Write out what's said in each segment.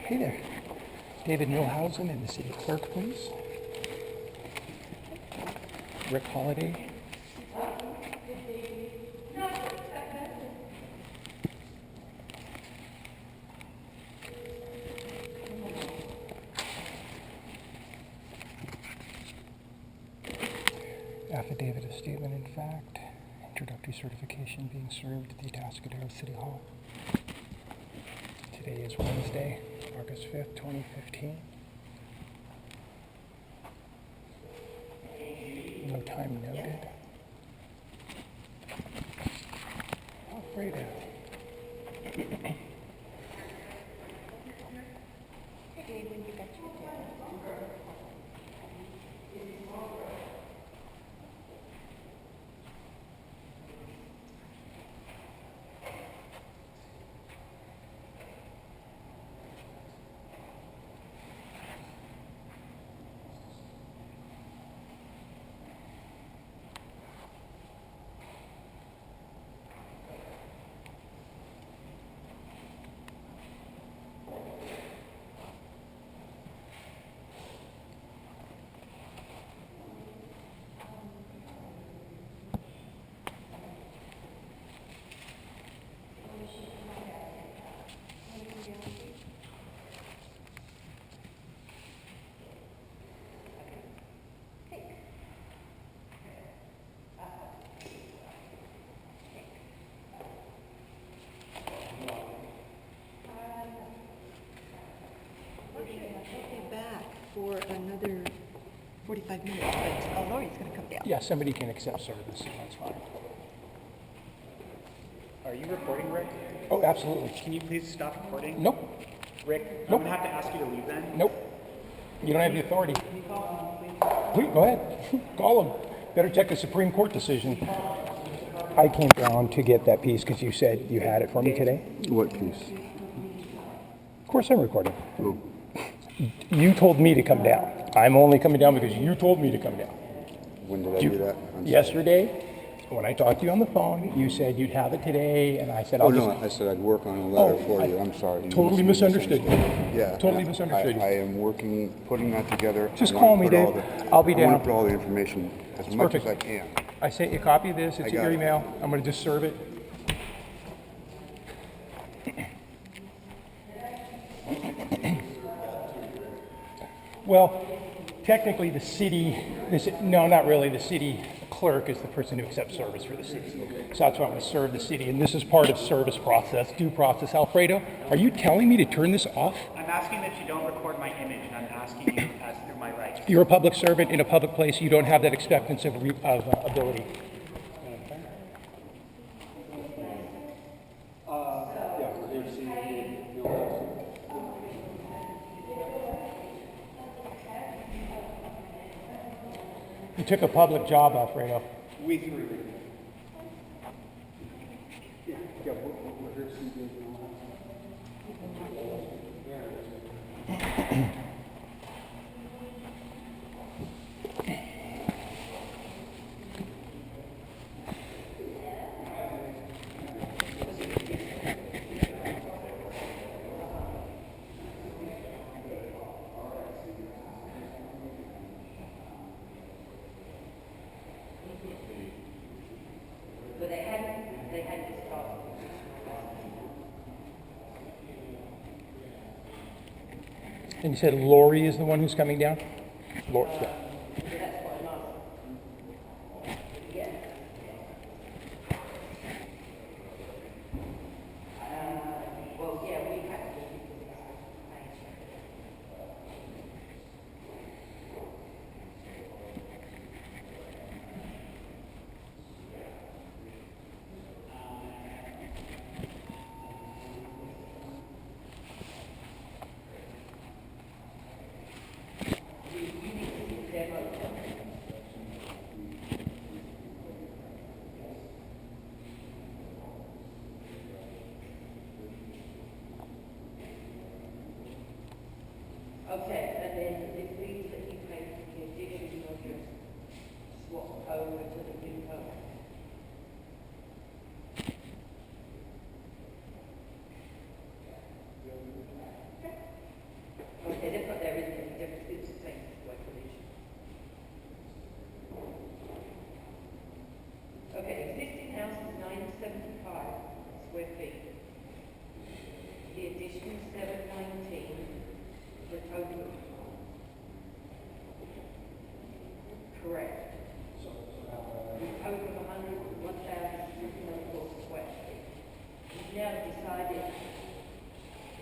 Hey there. David Milhausen and the city clerk, please. Rick Holiday. Affidavit of statement in fact. Introductory certification being served at the Atascadero City Hall. Today is Wednesday, August 5th, 2015. No time noted. ALFREDO. Hey, when you got your dinner. Back for another 45 minutes, but Lori's going to come down. Yeah, somebody can accept service, so that's fine. Are you recording, Rick? Oh, absolutely. Can you please stop recording? Nope. Rick, Nope. I'm going to have to ask you to leave then. Nope. You don't have the authority. Please, go ahead. Call him. Better check the Supreme Court decision. I came down to get that piece because you said you had it for me today. What piece? Of course I'm recording. Oh. You told me to come down. I'm only coming down because you told me to come down. When did I do that? I'm sorry. Yesterday, when I talked to you on the phone, you said you'd have it today, and I said, Oh, I'll no, just... I said I'd work on a letter Oh, for you. I'm sorry. You totally must have misunderstood you. Yeah. Totally misunderstood you. I am working, putting that together. Just I wanna call me, put all Dave. I'll be I want down. to put all the information as much perfect. as I can. I sent you a copy of this. It's I in your got it. email. I'm going to just serve it. Well, technically the city, no, not really. The city clerk is the person who accepts service for the city. So that's why I'm going to serve the city. And this is part of service process, due process. ALFREDO, are you telling me to turn this off? I'm asking that you don't record my image, and I'm asking you as through my rights. You're a public servant in a public place. You don't have that expectancy of ability. You took a public job, ALFREDO. We three. But they had this talk. And you said Lori is the one who's coming down? Lori, yeah. That's what I'm Yeah. Well, yeah, we have to. Okay, and then it means that you make the addition of your swap over to the new code. square feet. The addition is 719, the total. Correct. The total of 101,604 square feet. We've now decided,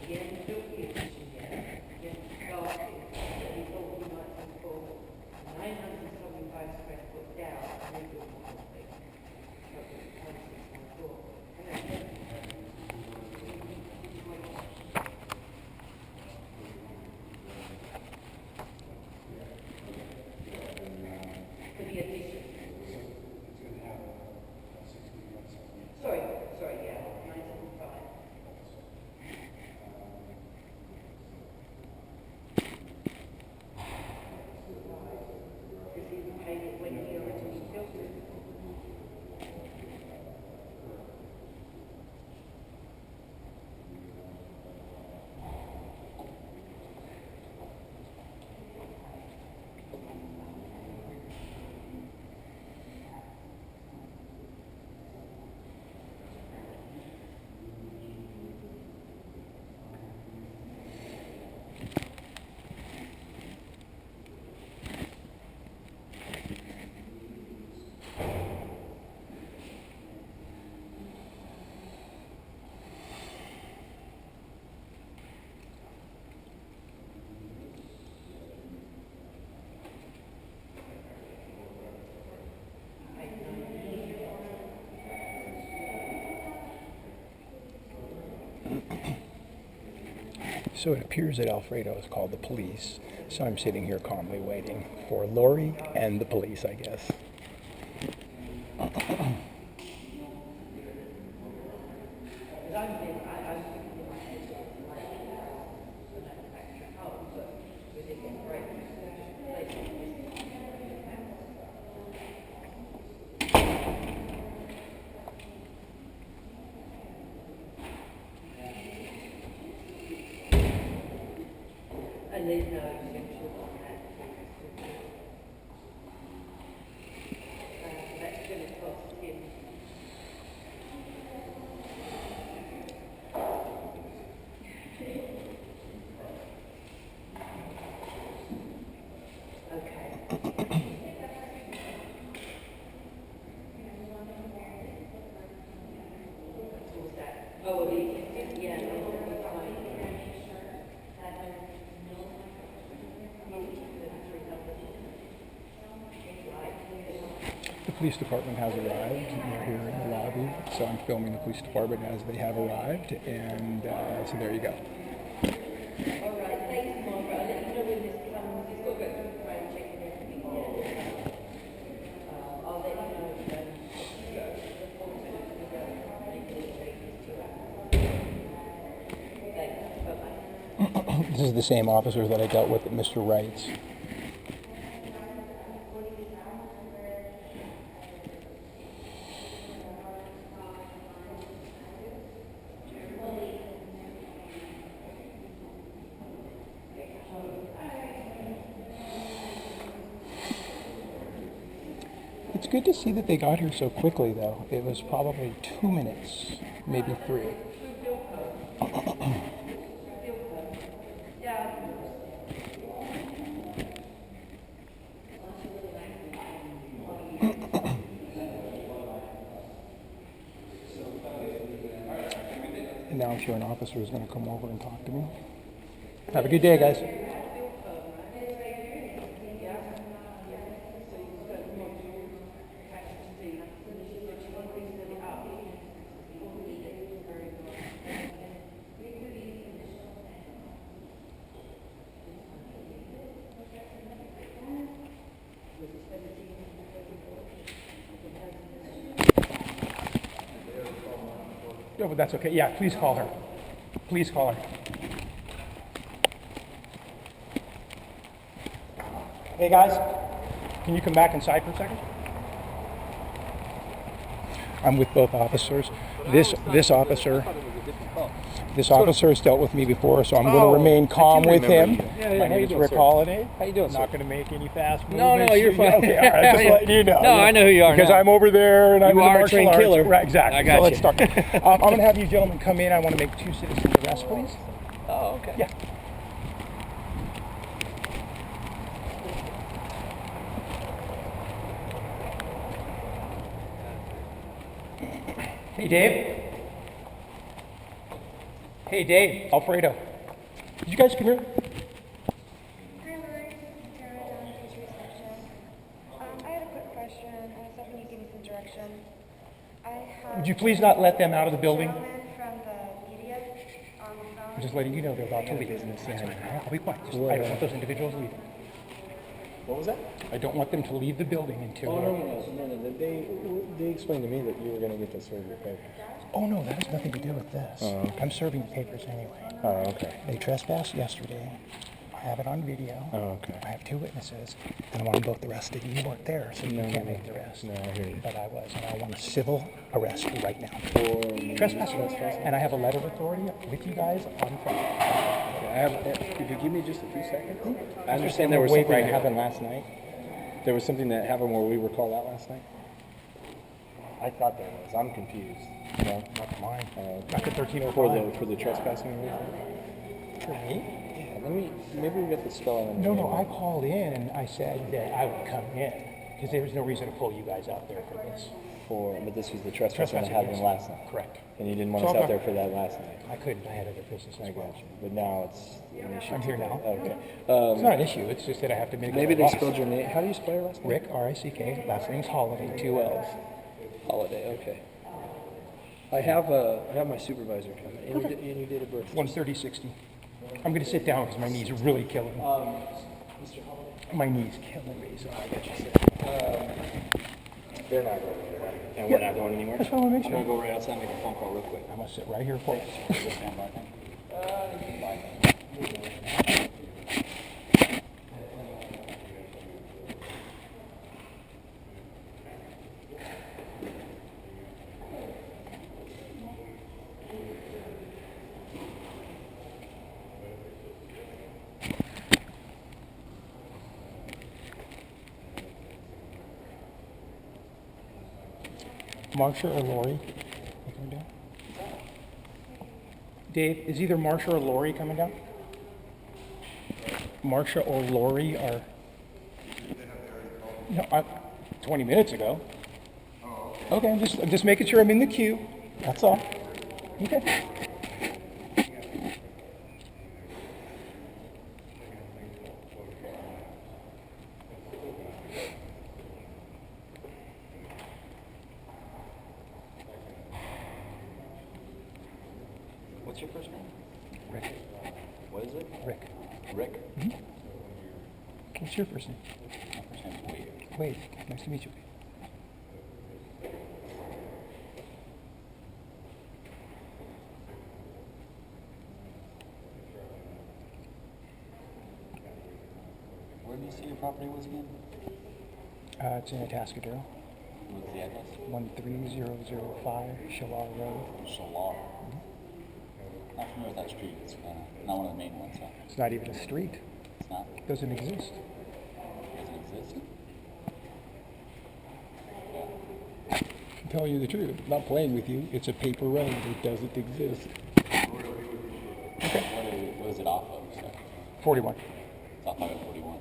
again, built the addition yet, again, started, that we thought we might pull 975 square foot down and then build the whole thing. Total 1614. And that's it. For the addition. Sorry, yeah, 975. Because he paid it when he originally built it. So it appears that Alfredo has called the police. So I'm sitting here calmly waiting for Lori and the police, I guess. And there's no exemption on that. That's going to cost him. Okay. What's that? Oh, well, yeah, no, The police department has arrived. They're here in the lobby. So I'm filming the police department as they have arrived. And so there you go. all right, thanks, Margaret. I'll let you know when this comes. It's got to go through the crowd check and everything. I'll let you know when the form to go. Thanks. Bye-bye. This is the same officers that I dealt with at Mr. Wright's. It's good to see that they got here so quickly, though. It was probably 2 minutes, maybe 3. And now I'm sure an officer is going to come over and talk to me. Have a good day, guys. Oh, but that's okay. Yeah, please call her. Please call her. Hey guys, can you come back inside for a second? I'm with both officers. This officer This officer has dealt with me before, so I'm going to remain calm with him. My name is Rick Holiday. How you doing, I'm sir? not going to make any fast No, movements. no, you're fine. Okay, all right, just letting you know. No, I know who you are Because now. I'm over there and I'm You in the are a martial trained arts. killer. Right, exactly. I got so you. let's start. I'm going to have you gentlemen come in. I want to make 2 citizens arrests, please. Oh, okay. Yeah. Hey, Dave. Hey, Dave. Alfredo. Did you guys come here? Hi, Lori. This is Sarah down at the reception. I had a quick question. I was hoping you could give me some direction. I have Would you please not let them out of the building? a gentleman from the media on the phone. I'm just letting you know they're about to leave. I'll be quiet. Just, I don't want those individuals leaving. What was that? I don't want them to leave the building until. No. They explained to me that you were going to get to serve your papers. Oh no, that has nothing to do with this. Oh, okay. I'm serving papers anyway. Oh, okay. They trespassed yesterday. I have it on video. Oh, okay. I have 2 witnesses, and I want them both arrested. You weren't there, so you can't make the arrest. No, I hear you. But I was, and I want a civil arrest right now. For Trespassing. And I have a letter of authority with you guys on file. Could you give me just a few seconds? I understand there was something that happened last night. There was something that happened where we were called out last night. I thought there was. I'm confused. No, Not mine. not the 1305. for the trespassing and everything. For me? Yeah, maybe we got the spelling. No, I called in and I said that I would come in because there was no reason to pull you guys out there for this. But this was the trespassing that Trespassing, happened yes. last night. Correct. And you didn't want So us I'm out there not- for that last night. I couldn't. I had other business I as well. got you. But now it's an issue. I'm here now. Okay. It's not an issue. It's just that I have to mitigate. Maybe my they loss. spelled your name. How do you spell your last name? Rick, R-I-C-K. Last name's Holiday, 2 L's. Holiday. Okay. I have my supervisor come. And you did a birth. 13060. I'm going to sit down because my knees are really killing me. Mr. Holiday. My knees killing me. So I got you. They're not going anywhere. And we're not going anywhere. That's what I want to make I'm sure. gonna go right outside and make a phone call real quick. I'm going to sit right here for you. Stand by. Marsha or Lori? You coming down? Dave, is either Marsha or Lori coming down? Marsha or Lori are... No, 20 minutes ago. Okay, I'm just making sure I'm in the queue. That's all. Okay. What's your first name? Rick. What is it? Rick. Rick. What's your first name? My first name's Wade. Wade. Nice to meet you. Where do you say your property was again? It's in Atascadero. What's the address? 13005 Shalar Road. Shalar. Not familiar with that street. It's kind of not one of the main ones, huh? It's not even a street. It's not. It doesn't exist. Does it exist? To tell you the truth, I'm not playing with you. It's a paper road. It doesn't exist. What is it off of? So 41. it's off of 41.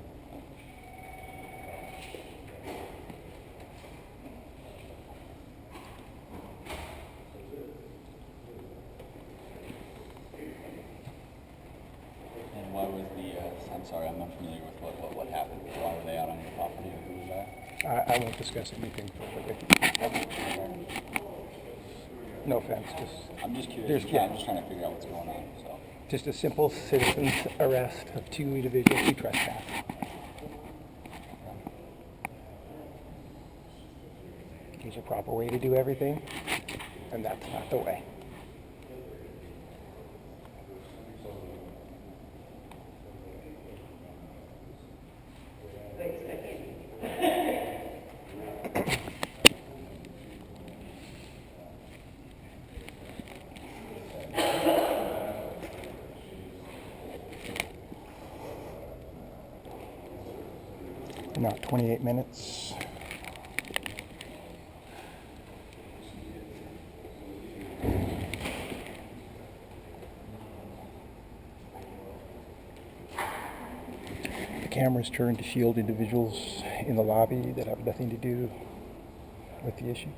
And why was the? I'm sorry, I'm not familiar with what happened. Why were they out on your property? Who was that? I won't discuss anything further with you. No offense. I'm just curious. There's- yeah. I'm just trying to figure out what's going on. So. Just a simple citizen's arrest of 2 individuals who trespassed. There's a proper way to do everything, and that's not the way. Wait a second. Not 28 minutes. The camera's turned to shield individuals in the lobby that have nothing to do with the issue.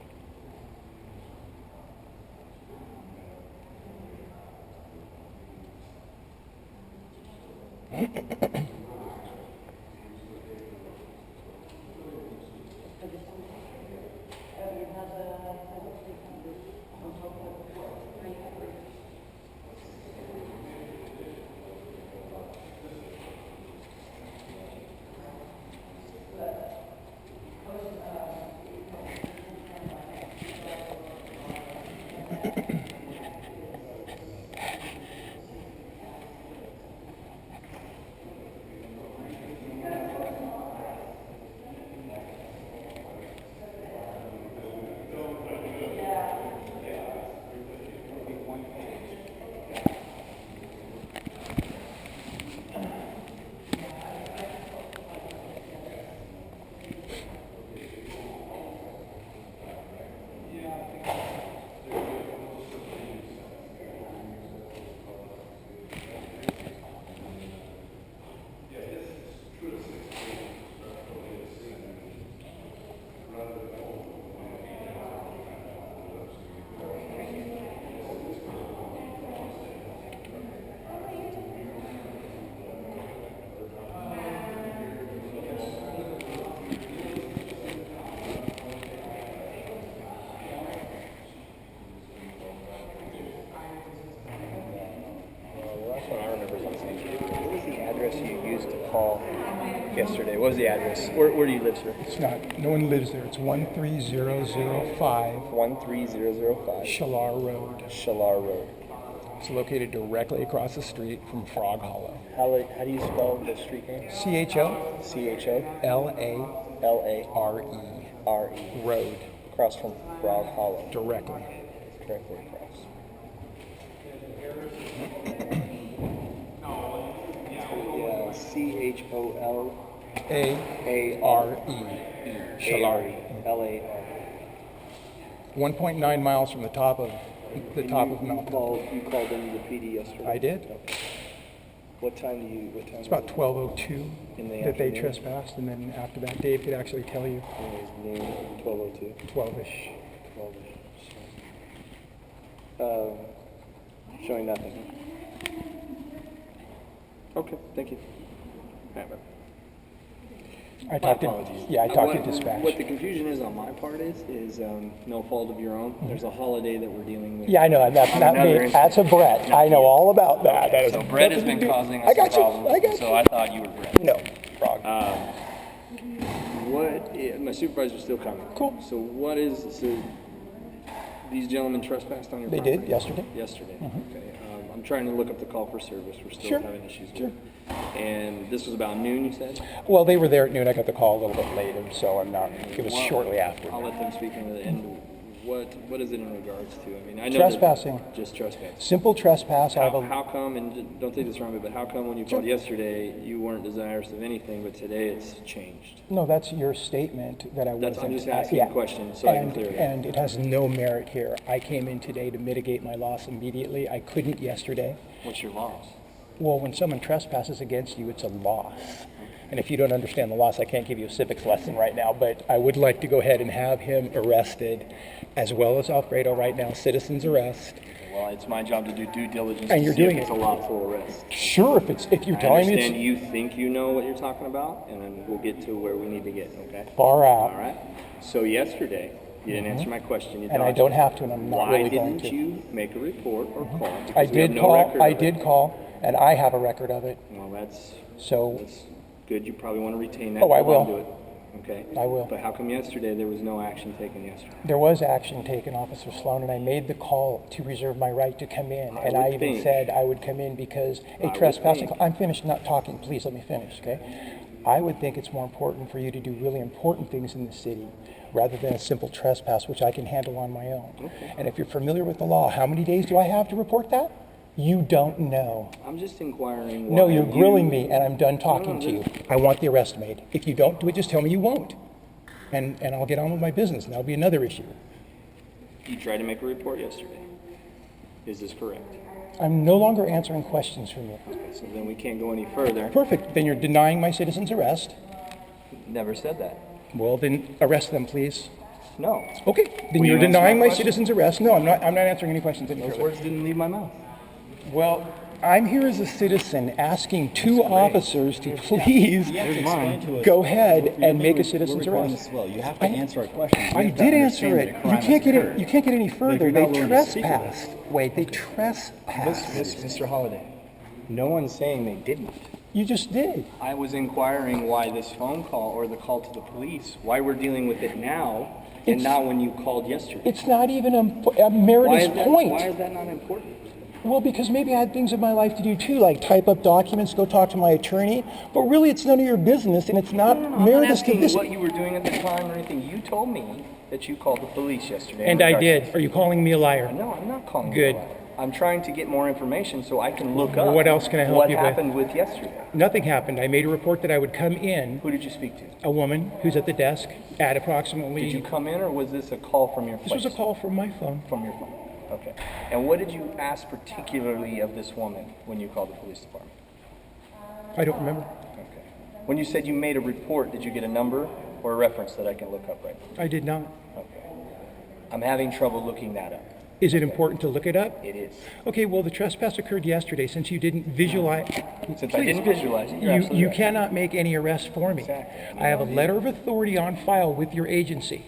Yesterday. What was the address? Where do you live, sir? It's not, no one lives there. It's 13005 13005 Shalar Road. Shalar Road. It's located directly across the street from Frog Hollow. How do you spell the street name? CHO CHOLARE LARE Road. across from Frog Hollow. Directly. Directly across. CHOLARE. Shalar. LAR. 1.9 miles from the top of Mount. You called in the PD yesterday. I did. Okay. What time? It's about 12:02 In the that they afternoon? trespassed, and then after that, Dave could actually tell you. It was noon, 12:02. 12ish. 12. Showing nothing. Okay, thank you. All right, bye. I talked to dispatch. What the confusion is on my part is no fault of your own. There's a holiday that we're dealing with. Yeah, I know. That's not Another me. instance. That's a Brett. I know all about that. That is So Brett has been causing us I got some you. problems. I got So you. I thought you were Brett. No, Frog. My supervisor's still coming. Cool. So these gentlemen trespassed on your They property? did yesterday. Yesterday, okay. I'm trying to look up the call for service. We're still Sure. having issues with it. And this was about noon, you said? Well, they were there at noon. I got the call a little bit later, so I'm not. It was shortly after. I'll let them speak into it. And what is it in regards to? I mean, I know Trespassing. Just trespassing. Simple trespass. I have a. How come, and don't take this wrong, but how come when you called yesterday, you weren't desirous of anything, but today it's changed? No, that's your statement that I wasn't. I'm just asking a question so I can clear it up. And it has no merit here. I came in today to mitigate my loss immediately. I couldn't yesterday. What's your loss? Well, when someone trespasses against you, it's a loss. And if you don't understand the loss, I can't give you a civics lesson right now, but I would like to go ahead and have him arrested, as well as Alfredo right now, citizen's arrest. Well, it's my job to do due diligence And to you're see if doing it's a it. lawful arrest. Sure, if you're I telling me understand it's you think you know what you're talking about, and then we'll get to where we need to get, okay? far All out, right? So yesterday, you didn't answer my question. You and I dodged don't it. have to, and I'm not Why really going didn't to. you make a report or call? I Because we have did no call, record I of it. did call, and I have a record of it, Well, that's so good. You probably want to retain that. Oh, I Hold on will. to it, okay? I will. But how come yesterday there was no action taken yesterday? there was action taken, Officer Sloan, and I made the call to reserve my right to come in, and I would even think- said I would come in because a would trespassing, think- I'm finished not talking, please let me finish, okay? I would think it's more important for you to do really important things in the city rather than a simple trespass, which I can handle on my own. And if you're familiar with the law, how many days do I have to report that? You don't know. I'm just inquiring why No, you're you- grilling me, and I'm done talking to you. this- I want the arrest made. If you don't do it, just tell me you won't. And I'll get on with my business, and that'll be another issue. You tried to make a report yesterday. Is this correct? I'm no longer answering questions from you. Okay, so then we can't go any further. Perfect. Then you're denying my citizen's arrest. Never said that. Well, then arrest them, please. No. Okay. Then Will you're you answer denying my my question? citizen's arrest. No, I'm not answering any questions any Those further. words didn't leave my mouth. Well, I'm here as a citizen asking two officers to please go ahead and make a citizen's arrest. Well, you have to answer our questions. I did answer it. You can't get it. You can't get any further. They trespassed. Wait, they trespassed. Mr. Holliday, no one's saying they didn't. You just did. I was inquiring why this phone call or the call to the police, why we're dealing with it now and It's- not when you called yesterday. It's not even a Why meritorious is that, point. why is that not important? Well, because maybe I had things in my life to do too, like type up documents, go talk to my attorney. But really, it's none of your business, and it's not I'm not meritorious to asking this. what you were doing at the time or anything. You told me that you called the police yesterday. And in I regards did. to- Are you calling me a liar? No, I'm not calling Good. you a liar. I'm trying to get more information so I can look up What else can I help what you with? happened with yesterday. Nothing happened. I made a report that I would come in, Who did you speak to? a woman who's at the desk at approximately. Did you come in or was this a call from your This place? was a call from my phone. From your phone. Okay. And what did you ask particularly of this woman when you called the police department? I don't remember. Okay. When you said you made a report, did you get a number or a reference that I can look up right now? I did not. Okay. I'm having trouble looking that up. Is it important to look it up? It is. Okay, well, the trespass occurred yesterday. Since you didn't visualize, Since I didn't visualize it, you're absolutely you right. cannot make any arrest for me. Exactly. I have a letter of authority on file with your agency.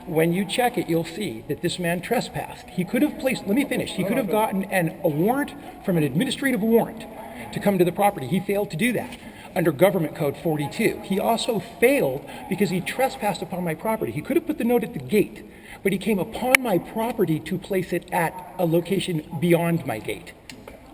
When you check it, you'll see that this man trespassed. He could have placed, let me finish, he could have gotten a warrant from an administrative warrant to come to the property. He failed to do that under Government Code 42. He also failed because he trespassed upon my property. He could have put the note at the gate, but he came upon my property to place it at a location beyond my gate.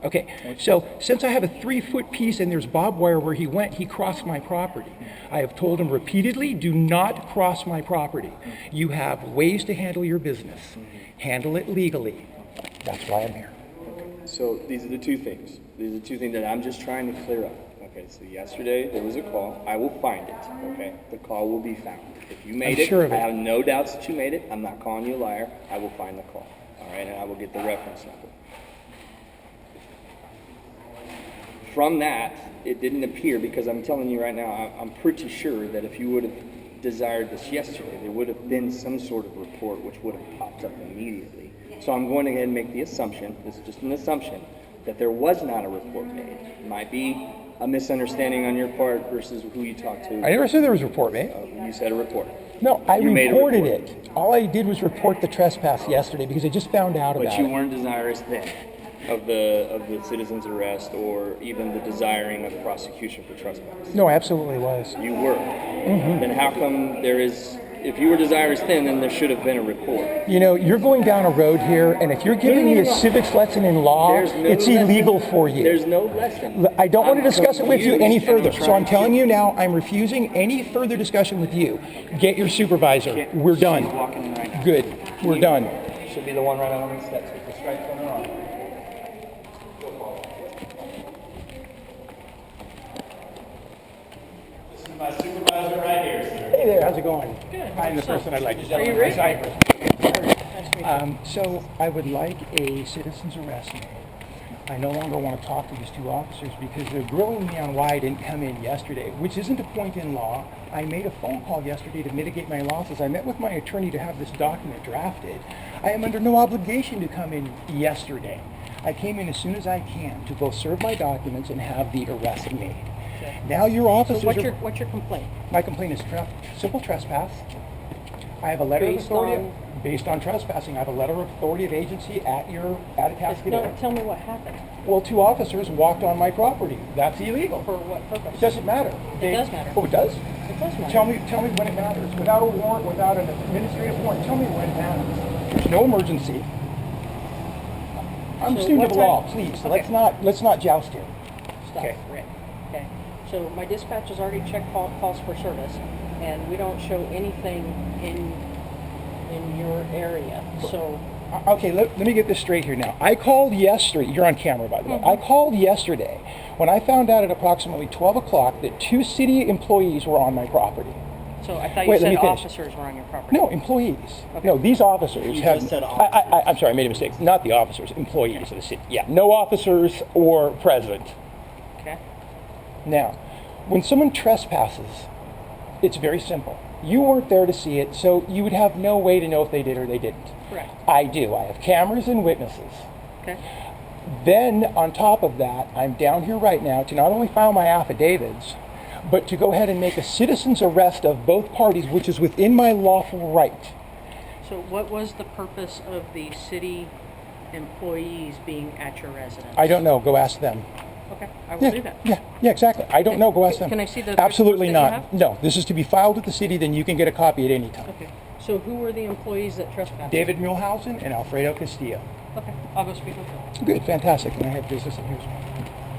Okay, so since I have a 3-foot piece and there's barbed wire where he went, he crossed my property. I have told him repeatedly, do not cross my property. You have ways to handle your business. Handle it legally. That's why I'm here. So these are the two things. These are the two things that I'm just trying to clear up. Okay, so yesterday there was a call. I will find it. Okay, the call will be found. If you made I'm sure of I it. have no doubts that you made it. I'm not calling you a liar. I will find the call. All right, and I will get the reference number. From that, it didn't appear, because I'm telling you right now, I'm pretty sure that if you would have desired this yesterday, there would have been some sort of report which would have popped up immediately. So I'm going to go ahead and make the assumption, this is just an assumption, that there was not a report made. It might be a misunderstanding on your part versus who you talked to. I never said there was a report, mate. You said a report. No, I You made a reported report. it. All I did was report the trespass yesterday because I just found out But about you it. weren't desirous then of the citizen's arrest or even the desiring of prosecution for trespass. No, I absolutely was. You were. Then how come there is, if you were desirous then there should have been a report. You know, you're going down a road here, and if you're giving me a civics lesson in law, There's no it's lesson. illegal for you. There's no lesson. I don't want to I'm discuss it with you any confused and further. So I'm telling you now, I'm refusing any further discussion with you. Get your supervisor. Can't- We're she's done. walking in right now. Good. We're done. Should be the one right out on the steps with the stripes on her arm. This is my supervisor right here, sir. Hey there, how's it going? Good. I'm the person I'd like to talk to. Cypress. So I would like a citizen's arrest made. I no longer want to talk to these two officers because they're grilling me on why I didn't come in yesterday, which isn't a point in law. I made a phone call yesterday to mitigate my losses. I met with my attorney to have this document drafted. I am under no obligation to come in yesterday. I came in as soon as I can to both serve my documents and have the arrest made. Now your officers So are... what's your complaint? My complaint is simple trespass. I have a letter of Based authority on- based on trespassing. I have a letter of authority of agency at Atascadero. No, tell me what happened. Well, two officers walked on my property. That's illegal. For what It purpose? doesn't matter. It does matter. Oh, it does? It does matter. Tell me when it matters. Without a warrant, without an administrative warrant, tell me when it matters. There's no emergency. I'm a So student what of law, time- please. Okay. Let's not joust here. Stop. Okay. Rick. Okay. So my dispatch has already checked calls for service, and we don't show anything in your area. So Okay, let me get this straight here now. I called yesterday, you're on camera by the way, I called yesterday when I found out at approximately 12 o'clock that 2 city employees were on my property. So I thought Wait, you let me said finish. officers were on your property. No, employees. No, these officers You have. just said I'm sorry, I made a mistake. Not the officers, employees of the city. Yeah, no officers or president. Okay. Now, when someone trespasses, it's very simple. You weren't there to see it, so you would have no way to know if they did or they didn't. Correct. I do. I have cameras and witnesses. Okay. Then, on top of that, I'm down here right now to not only file my affidavits, but to go ahead and make a citizen's arrest of both parties, which is within my lawful right. So what was the purpose of the city employees being at your residence? I don't know. Go ask them. Okay, I will do that. Yeah, exactly. I don't know. Go ask them. Can I see the Absolutely reports that not. you No, this is to be filed at the city, then you can get a copy at any time. Okay. So who were the employees that trespassed? David Mulhausen and Alfredo Castillo. Okay, I'll go speak with them. Good, fantastic. And I have business in here.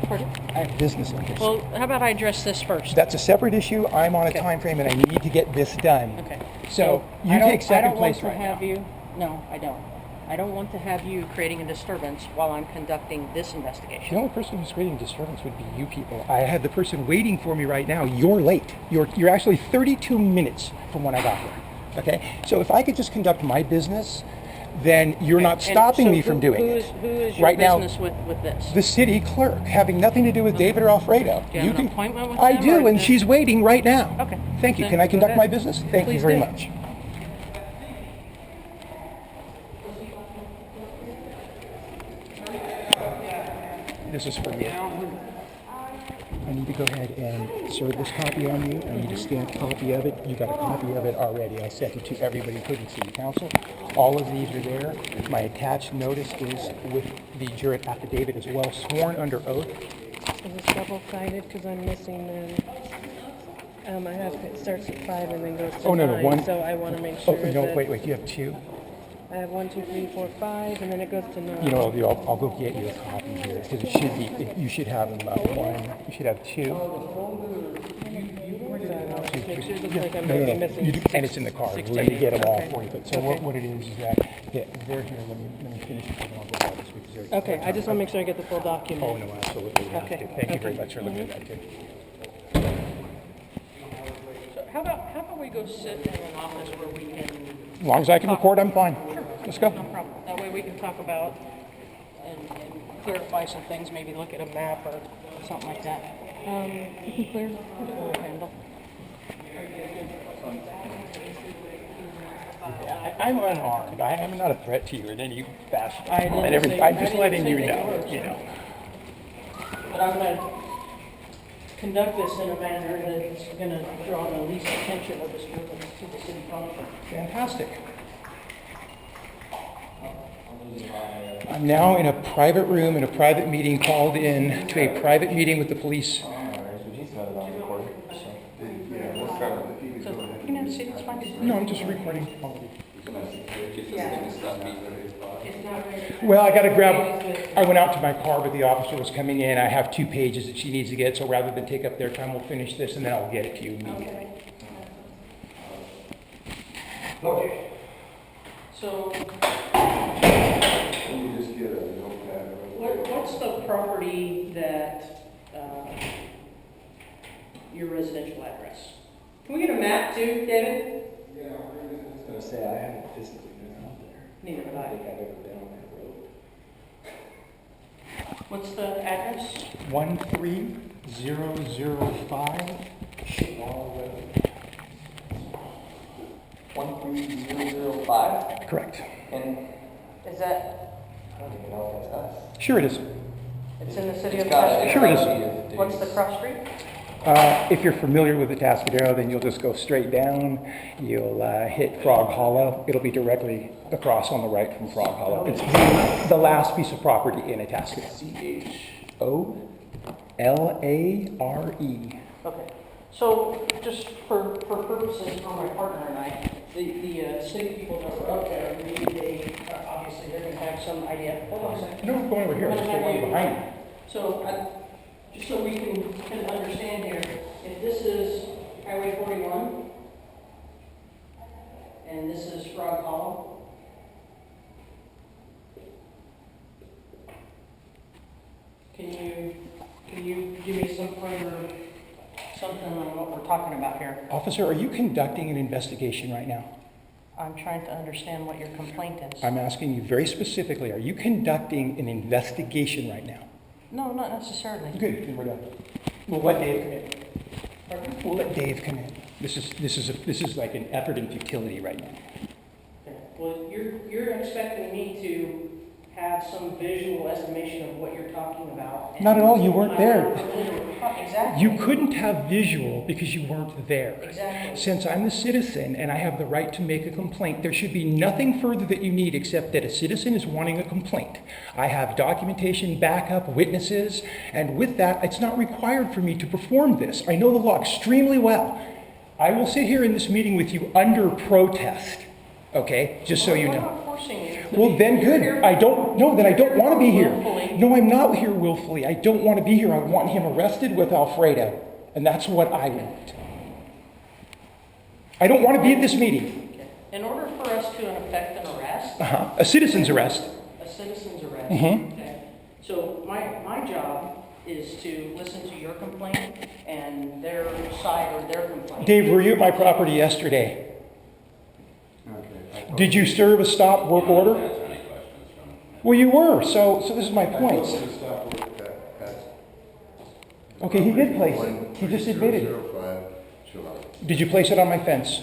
Pardon? I have business in here. Well, how about I address this first? That's a separate issue. I'm on a Okay. time frame and I need to get this done. Okay. So you I don't- take second place I don't right want to have now. you. No, I don't. I don't want to have you creating a disturbance while I'm conducting this The investigation. only person who's creating disturbance would be you people. I have the person waiting for me right now. You're late. You're actually 32 minutes from when I got here. Okay? So if I could just conduct my business, then you're not And stopping so me from doing who it. is your Right now, business with this? the city clerk, having nothing to do with David or Alfredo. Do you have an appointment with I them, do, or and just- she's waiting right now. Okay. Thank you. Then Can I go conduct ahead. my business? Thank you Please very do. much. This is for you. I need to go ahead and serve this copy on you. I need a stamped copy of it. You got a copy of it already. I sent it to everybody, including City Council. All of these are there. My attached notice is with the juror affidavit as well, sworn under oath. Is this double-sided? Because I'm missing I have, it starts at 5 and then goes to Oh, no, 9, one. so I want to make Oh, sure no, that wait, you have 2? I have 1, 2, 3, 4, 5, and then it goes to 9. You know what I'll do? I'll go get you a copy here, because it should be, you should have them, 1, you should have 2. Make sure it looks like I'm No. missing You do, and it's in the car. Let me get them all for you. But so Okay. what it is that they're here. Let me finish it, and I'll go about this because they're. Okay, I just want to make sure I get the full Oh document. no, absolutely. You have Okay, to. Thank you very okay. much for looking at that too. So how about we go sit in an office where we can, As long as I can record, I'm fine. Let's go. no problem. That way we can talk about and clarify some things, maybe look at a map or something like that. You can clear the handle. I'm unarmed. I'm not a threat to you in any fashion. I didn't And say- I'm I just didn't letting say you they know. were. You know. But I'm going to conduct this in a manner that's going to draw the least attention of disturbance to the city council. Fantastic. I'm now in a private room, in a private meeting, called in to a private meeting with the police. So you can have a seat, it's fine. No, I'm just recording. Well, I got to grab. I went out to my car, but the officer was coming in. I have 2 pages that she needs to get, so rather than take up their time, we'll finish this and then I'll get it to you immediately. Okay. So, what's the property that, your residential address? Can we get a map too, David? I was going to say, I haven't physically been out there. Neither have I I. think I've ever been on that road. What's the address? 13005 Shaw Road. 13005? Correct. And Is that, I don't even know if that's us. Sure it is. it's in the city of got it. Sure it is. Atascadero? What's the cross street? If you're familiar with Atascadero, then you'll just go straight down. You'll hit Frog Hollow. It'll be directly across on the right from Frog Hollow. It's the last piece of property in Atascadero. CHOLARE. Okay, so just for purposes for my partner and I, the city people that are up there, they obviously they're gonna have some idea. Hold on a second. No, I'm going over here. I'm Just gonna the have one you- behind me. So, just so we can understand here, if this is Highway 41, and this is Frog Hollow, further, something on what we're talking about here. Officer, are you conducting an investigation right now? I'm trying to understand what your complaint is. I'm asking you very specifically, are you conducting an investigation right now? No, not necessarily. Good, then we're done. We'll let Dave come in. We'll let Dave come in. This is like an effort in futility right now. Okay. Well, you're expecting me to have some visual estimation of what you're talking about. Not at all, you weren't there. Exactly. You couldn't have visual because you weren't there. Exactly. Since I'm the citizen and I have the right to make a complaint, there should be nothing further that you need except that a citizen is wanting a complaint. I have documentation, backup, witnesses, and with that, it's not required for me to perform this. I know the law extremely well. I will sit here in this meeting with you under protest, okay? Just so you I'm know. not forcing you. Well, then good. Then I don't want to be here. Willfully. No, I'm not here willfully. I don't want to be here. I want him arrested with Alfredo. And that's what I want. I don't want to be at this meeting. Okay. In order for us to effect an arrest, A citizen's arrest. a citizen's arrest, Mhm. okay? So my job is to listen to your complaint and their side or their complaint. Dave, were you at my property yesterday? Okay. Did you serve a stop work order? Well, you were. So this is my point. Okay, he did place it. He just admitted. 005 July. Did you place it on my fence?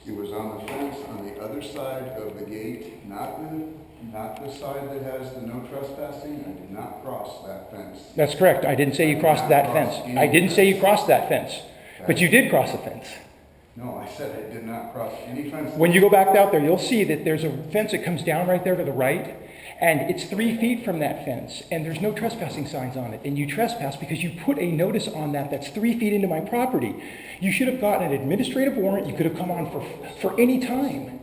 It was on the fence on the other side of the gate, not the side that has the no trespassing. I did not cross that fence. That's correct. I didn't say you crossed that fence. I didn't say you crossed that fence. But you did cross the fence. No, I said I did not cross any fence. When you go back out there, you'll see that there's a fence that comes down right there to the right, and it's 3 feet from that fence, and there's no trespassing signs on it. And you trespass because you put a notice on that's 3 feet into my property. You should have gotten an administrative warrant. You could have come on for any time.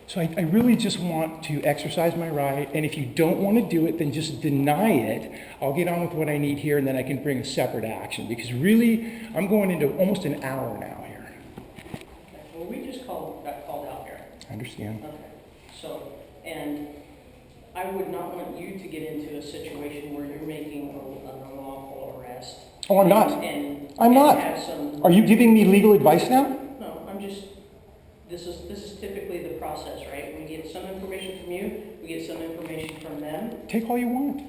So I really just want to exercise my right, and if you don't want to do it, then just deny it. I'll get on with what I need here, and then I can bring a separate action, because really, I'm going into almost an hour now here. Well, we just got called out here. I understand. Okay, so, and I would not want you to get into a situation where you're making an unlawful arrest. Oh, I'm not. I'm not. Have some, Are you giving me legal advice now? no, I'm just, this is typically the process, right? We get some information from you, we get some information from them. Take all you want.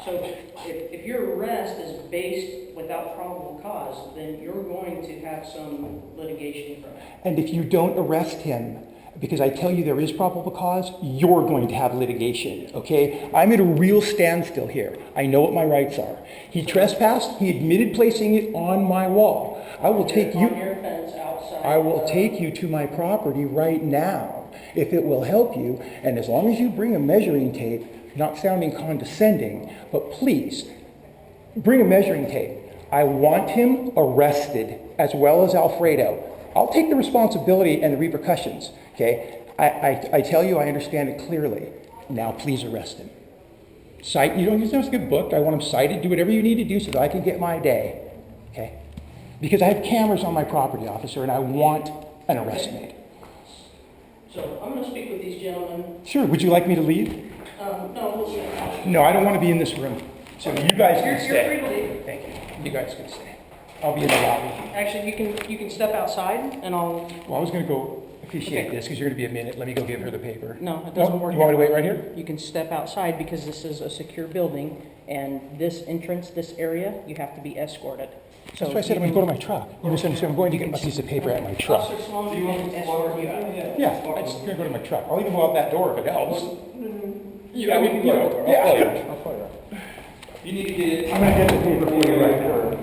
So if your arrest is based without probable cause, then you're going to have some litigation from it. And if you don't arrest him, because I tell you there is probable cause, you're going to have litigation, okay? I'm at a real standstill here. I know what my rights are. He trespassed. He admitted placing it on my wall. I will take On you... your fence outside. I will take you to my property right now, if it will help you, and as long as you bring a measuring tape, not sounding condescending, but please, bring a measuring tape. I want him arrested, as well as Alfredo. I'll take the responsibility and the repercussions, okay? I tell you, I understand it clearly. Now, please arrest him. Cite, you don't use a good book. I want him cited. Do whatever you need to do so that I can get my day, okay? Because I have cameras on my property, officer, and I want an arrest made. So I'm going to speak with these gentlemen. Sure. Would you like me to leave? No, we'll see. No, I don't want to be in this room. So you guys can You're stay. free to leave. Thank you. You guys can stay. I'll be in the lobby. Actually, you can step outside, and I'll. Well, I was going to go officiate Okay. this because you're going to be a minute. Let me go give her the paper. No, it doesn't work. You want me to that wait way. right here? You can step outside because this is a secure building, and this entrance, this area, you have to be escorted. So That's why I said I'm going to go to my truck. You misunderstand? I'm going to get my piece of paper at my truck. Officer Sloan can escort you out. Yeah, I'm just going to go to my truck. I'll even go out that door if it helps. Yeah, I mean, you know, Yeah. I'll call you out. You need to get it. I'm going to get the paper for you right here.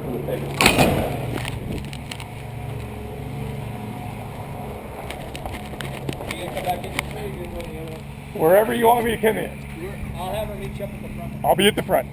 You gonna come back in this way? You gonna go the other way? Wherever you want me to come in. I'll have her meet you up at the front. I'll be at the front.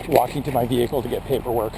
Walking to my vehicle to get paperwork.